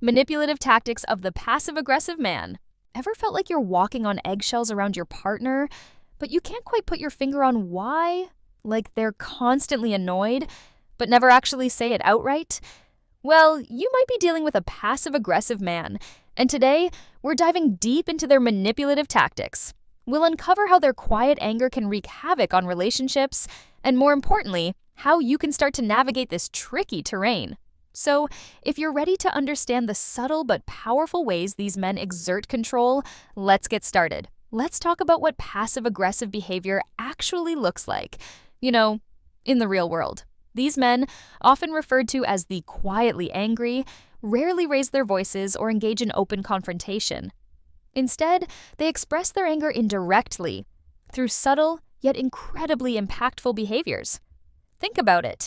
Manipulative Tactics of the Passive-Aggressive Man. Ever felt like you're walking on eggshells around your partner, but you can't quite put your finger on why? Like they're constantly annoyed, but never actually say it outright? Well, you might be dealing with a passive-aggressive man, and today we're diving deep into their manipulative tactics. We'll uncover how their quiet anger can wreak havoc on relationships, and more importantly, how you can start to navigate this tricky terrain. So, if you're ready to understand the subtle but powerful ways these men exert control, let's get started. Let's talk about what passive-aggressive behavior actually looks like, in the real world. These men, often referred to as the quietly angry, rarely raise their voices or engage in open confrontation. Instead, they express their anger indirectly, through subtle yet incredibly impactful behaviors. Think about it.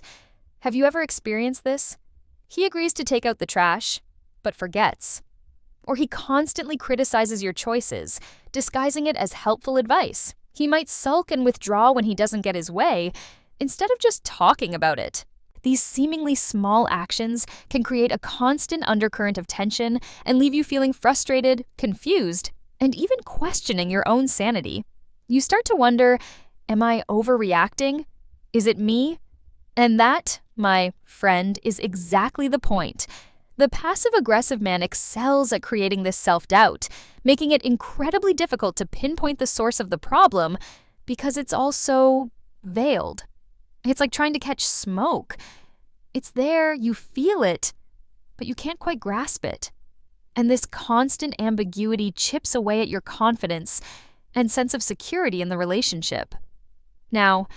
Have you ever experienced this? He agrees to take out the trash, but forgets. Or he constantly criticizes your choices, disguising it as helpful advice. He might sulk and withdraw when he doesn't get his way, instead of just talking about it. These seemingly small actions can create a constant undercurrent of tension and leave you feeling frustrated, confused, and even questioning your own sanity. You start to wonder, am I overreacting? Is it me? And that, my friend, is exactly the point. The passive-aggressive man excels at creating this self-doubt, making it incredibly difficult to pinpoint the source of the problem because it's all so veiled. It's like trying to catch smoke. It's there, you feel it, but you can't quite grasp it. And this constant ambiguity chips away at your confidence and sense of security in the relationship. Now,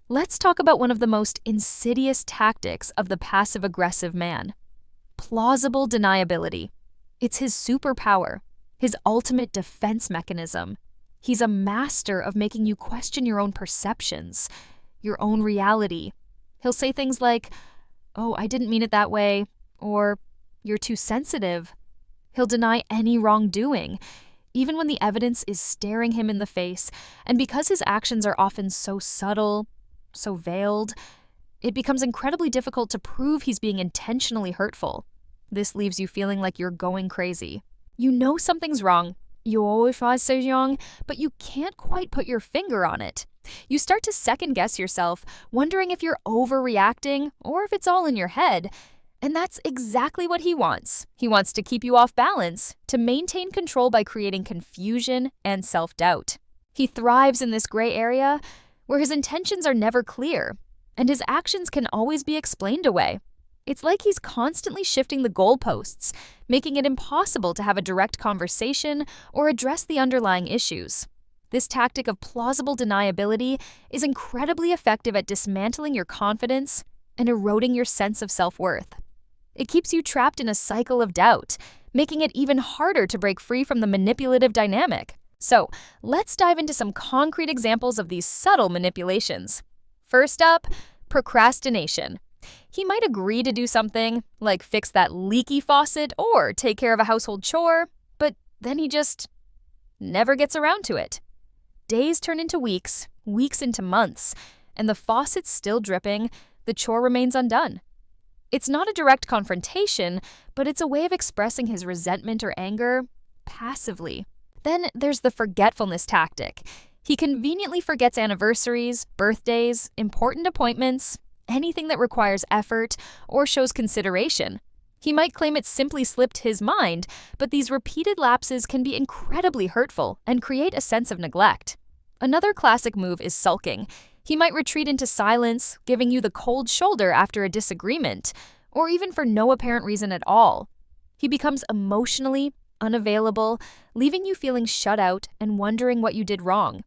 let's talk about one of the most insidious tactics of the passive-aggressive man: plausible deniability. It's his superpower, his ultimate defense mechanism. He's a master of making you question your own perceptions, your own reality. He'll say things like, "Oh, I didn't mean it that way," or "You're too sensitive." He'll deny any wrongdoing, even when the evidence is staring him in the face, and because his actions are often so subtle, so veiled, it becomes incredibly difficult to prove he's being intentionally hurtful. This leaves you feeling like you're going crazy. You know something's wrong, you always so young, but you can't quite put your finger on it. You start to second-guess yourself, wondering if you're overreacting or if it's all in your head. And that's exactly what he wants. He wants to keep you off balance, to maintain control by creating confusion and self-doubt. He thrives in this gray area where his intentions are never clear, and his actions can always be explained away. It's like he's constantly shifting the goalposts, making it impossible to have a direct conversation or address the underlying issues. This tactic of plausible deniability is incredibly effective at dismantling your confidence and eroding your sense of self-worth. It keeps you trapped in a cycle of doubt, making it even harder to break free from the manipulative dynamic. So, let's dive into some concrete examples of these subtle manipulations. First up, procrastination. He might agree to do something, like fix that leaky faucet or take care of a household chore, but then he just never gets around to it. Days turn into weeks, weeks into months, and the faucet's still dripping, the chore remains undone. It's not a direct confrontation, but it's a way of expressing his resentment or anger passively. Then there's the forgetfulness tactic. He conveniently forgets anniversaries, birthdays, important appointments, anything that requires effort or shows consideration. He might claim it simply slipped his mind, but these repeated lapses can be incredibly hurtful and create a sense of neglect. Another classic move is sulking. He might retreat into silence, giving you the cold shoulder after a disagreement, or even for no apparent reason at all. He becomes emotionally unavailable, leaving you feeling shut out and wondering what you did wrong.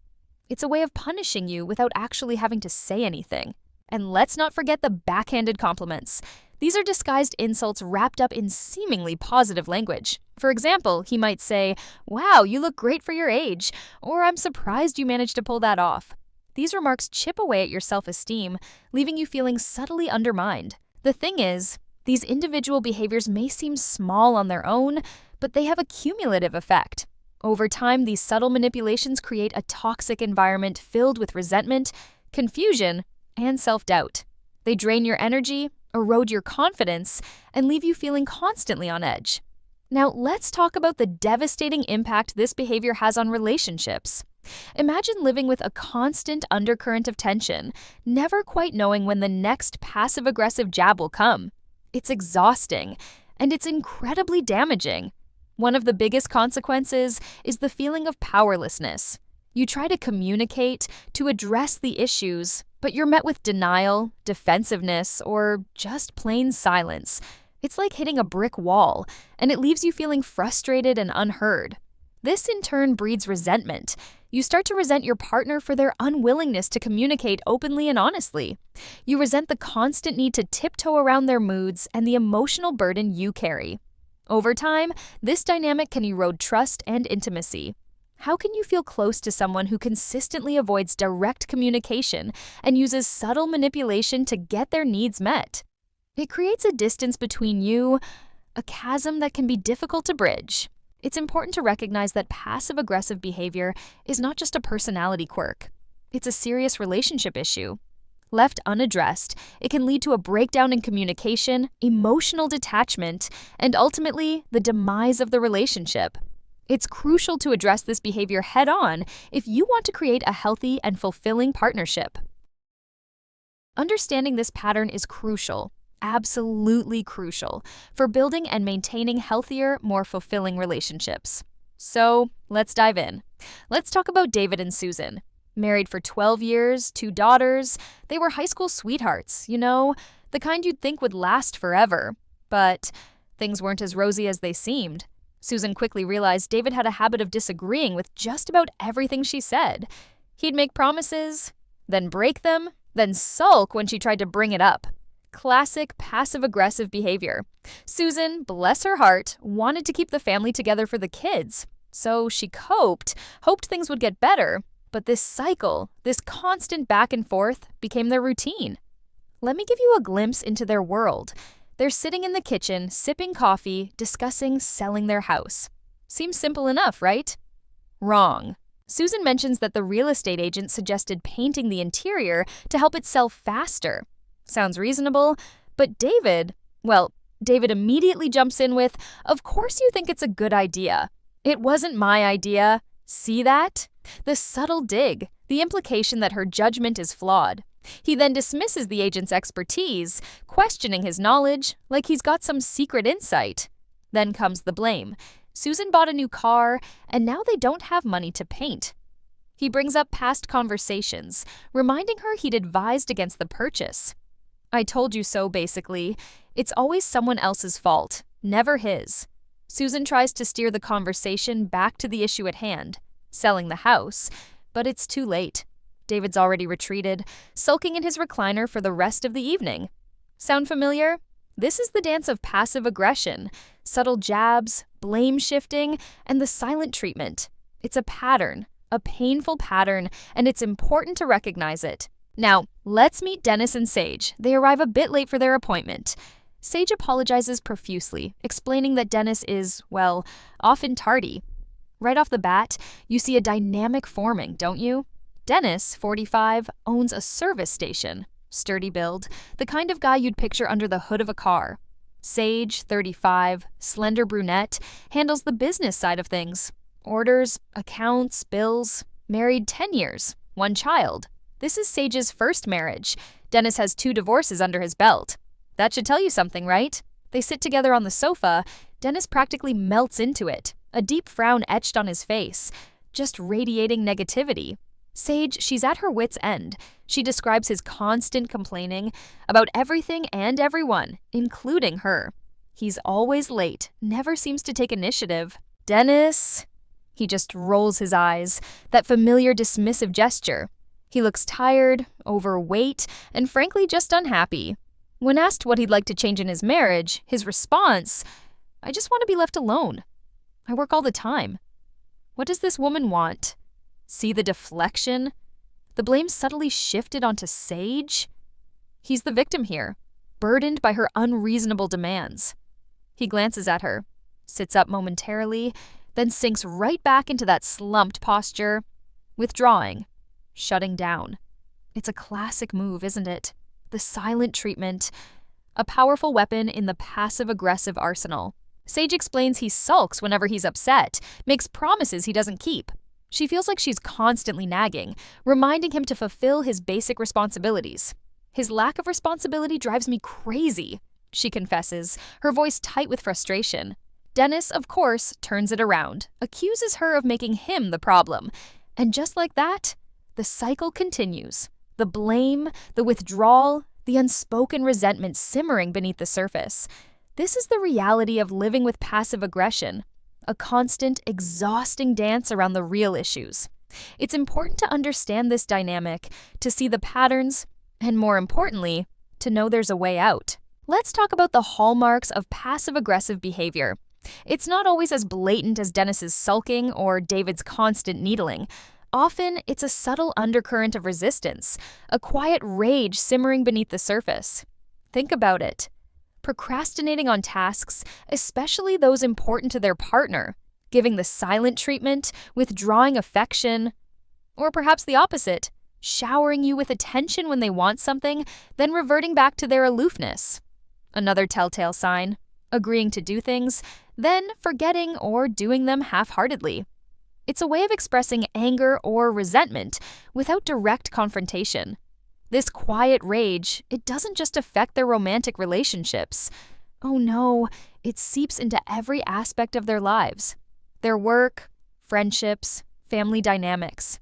It's a way of punishing you without actually having to say anything. And let's not forget the backhanded compliments. These are disguised insults wrapped up in seemingly positive language. For example, he might say, "Wow, you look great for your age," or "I'm surprised you managed to pull that off." These remarks chip away at your self-esteem, leaving you feeling subtly undermined. The thing is, these individual behaviors may seem small on their own, but they have a cumulative effect. Over time, these subtle manipulations create a toxic environment filled with resentment, confusion, and self-doubt. They drain your energy, erode your confidence, and leave you feeling constantly on edge. Now, let's talk about the devastating impact this behavior has on relationships. Imagine living with a constant undercurrent of tension, never quite knowing when the next passive-aggressive jab will come. It's exhausting, and it's incredibly damaging. One of the biggest consequences is the feeling of powerlessness. You try to communicate, to address the issues, but you're met with denial, defensiveness, or just plain silence. It's like hitting a brick wall, and it leaves you feeling frustrated and unheard. This in turn breeds resentment. You start to resent your partner for their unwillingness to communicate openly and honestly. You resent the constant need to tiptoe around their moods and the emotional burden you carry. Over time, this dynamic can erode trust and intimacy. How can you feel close to someone who consistently avoids direct communication and uses subtle manipulation to get their needs met? It creates a distance between you, a chasm that can be difficult to bridge. It's important to recognize that passive-aggressive behavior is not just a personality quirk. It's a serious relationship issue. Left unaddressed, it can lead to a breakdown in communication, emotional detachment, and ultimately, the demise of the relationship. It's crucial to address this behavior head-on if you want to create a healthy and fulfilling partnership. Understanding this pattern is crucial, absolutely crucial, for building and maintaining healthier, more fulfilling relationships. So, let's dive in. Let's talk about David and Susan. Married for 12 years, 2 daughters, they were high school sweethearts, the kind you'd think would last forever. But things weren't as rosy as they seemed. Susan quickly realized David had a habit of disagreeing with just about everything she said. He'd make promises, then break them, then sulk when she tried to bring it up. Classic passive-aggressive behavior. Susan, bless her heart, wanted to keep the family together for the kids. So she hoped things would get better. But this cycle, this constant back and forth, became their routine. Let me give you a glimpse into their world. They're sitting in the kitchen, sipping coffee, discussing selling their house. Seems simple enough, right? Wrong. Susan mentions that the real estate agent suggested painting the interior to help it sell faster. Sounds reasonable, but David immediately jumps in with, "Of course you think it's a good idea. It wasn't my idea. See that?" The subtle dig, the implication that her judgment is flawed. He then dismisses the agent's expertise, questioning his knowledge like he's got some secret insight. Then comes the blame. Susan bought a new car, and now they don't have money to paint. He brings up past conversations, reminding her he'd advised against the purchase. "I told you so, basically. It's always someone else's fault, never his." Susan tries to steer the conversation back to the issue at hand, selling the house, but it's too late. David's already retreated, sulking in his recliner for the rest of the evening. Sound familiar? This is the dance of passive aggression, subtle jabs, blame shifting, and the silent treatment. It's a pattern, a painful pattern, and it's important to recognize it. Now, let's meet Dennis and Sage. They arrive a bit late for their appointment. Sage apologizes profusely, explaining that Dennis is, often tardy. Right off the bat, you see a dynamic forming, don't you? Dennis, 45, owns a service station. Sturdy build, the kind of guy you'd picture under the hood of a car. Sage, 35, slender brunette, handles the business side of things. Orders, accounts, bills. Married 10 years, 1 child. This is Sage's first marriage. Dennis has 2 divorces under his belt. That should tell you something, right? They sit together on the sofa. Dennis practically melts into it, a deep frown etched on his face, just radiating negativity. Sage, she's at her wit's end. She describes his constant complaining about everything and everyone, including her. He's always late, never seems to take initiative. Dennis, he just rolls his eyes, that familiar dismissive gesture. He looks tired, overweight, and frankly just unhappy. When asked what he'd like to change in his marriage, his response, "I just want to be left alone. I work all the time." What does this woman want? See the deflection? The blame subtly shifted onto Sage? He's the victim here, burdened by her unreasonable demands. He glances at her, sits up momentarily, then sinks right back into that slumped posture, withdrawing, shutting down. It's a classic move, isn't it? The silent treatment. a powerful weapon in the passive-aggressive arsenal. Sage explains he sulks whenever he's upset, makes promises he doesn't keep. She feels like she's constantly nagging, reminding him to fulfill his basic responsibilities. His lack of responsibility drives me crazy, she confesses, her voice tight with frustration. Dennis, of course, turns it around, accuses her of making him the problem. And just like that, the cycle continues. The blame, the withdrawal, the unspoken resentment simmering beneath the surface. This is the reality of living with passive aggression, a constant, exhausting dance around the real issues. It's important to understand this dynamic, to see the patterns, and more importantly, to know there's a way out. Let's talk about the hallmarks of passive-aggressive behavior. It's not always as blatant as Dennis's sulking or David's constant needling. Often, it's a subtle undercurrent of resistance, a quiet rage simmering beneath the surface. Think about it. Procrastinating on tasks, especially those important to their partner, giving the silent treatment, withdrawing affection, or perhaps the opposite, showering you with attention when they want something, then reverting back to their aloofness. Another telltale sign, agreeing to do things, then forgetting or doing them half-heartedly. It's a way of expressing anger or resentment without direct confrontation. This quiet rage, it doesn't just affect their romantic relationships. Oh no, it seeps into every aspect of their lives. Their work, friendships, family dynamics.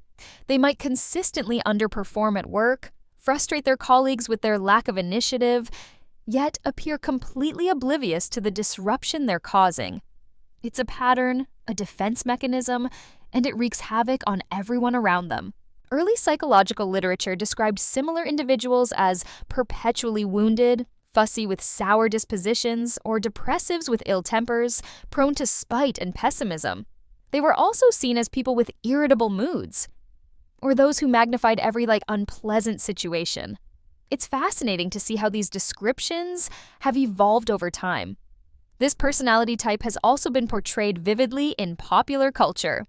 They might consistently underperform at work, frustrate their colleagues with their lack of initiative, yet appear completely oblivious to the disruption they're causing. It's a pattern, a defense mechanism, and it wreaks havoc on everyone around them. Early psychological literature described similar individuals as perpetually wounded, fussy with sour dispositions, or depressives with ill tempers, prone to spite and pessimism. They were also seen as people with irritable moods, or those who magnified every unpleasant situation. It's fascinating to see how these descriptions have evolved over time. This personality type has also been portrayed vividly in popular culture.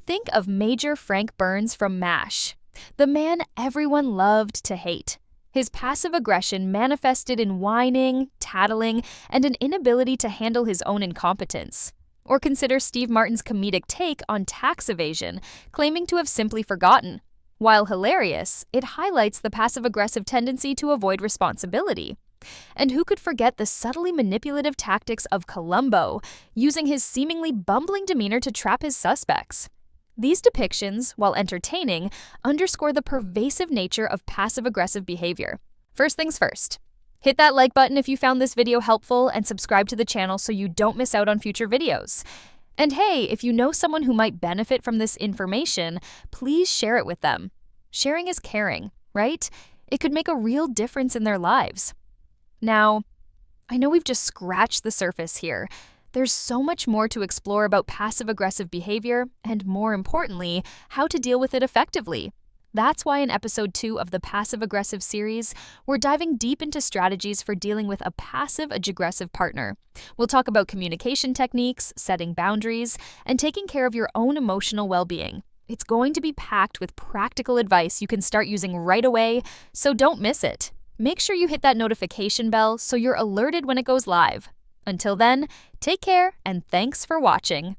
Think of Major Frank Burns from MASH, the man everyone loved to hate. His passive aggression manifested in whining, tattling, and an inability to handle his own incompetence. Or consider Steve Martin's comedic take on tax evasion, claiming to have simply forgotten. While hilarious, it highlights the passive-aggressive tendency to avoid responsibility. And who could forget the subtly manipulative tactics of Columbo, using his seemingly bumbling demeanor to trap his suspects? These depictions, while entertaining, underscore the pervasive nature of passive-aggressive behavior. First things first, hit that like button if you found this video helpful and subscribe to the channel so you don't miss out on future videos. And hey, if you know someone who might benefit from this information, please share it with them. Sharing is caring, right? It could make a real difference in their lives. Now, I know we've just scratched the surface here. There's so much more to explore about passive-aggressive behavior and, more importantly, how to deal with it effectively. That's why in episode 2 of the passive-aggressive series, we're diving deep into strategies for dealing with a passive-aggressive partner. We'll talk about communication techniques, setting boundaries, and taking care of your own emotional well-being. It's going to be packed with practical advice you can start using right away, so don't miss it. Make sure you hit that notification bell so you're alerted when it goes live. Until then, take care and thanks for watching.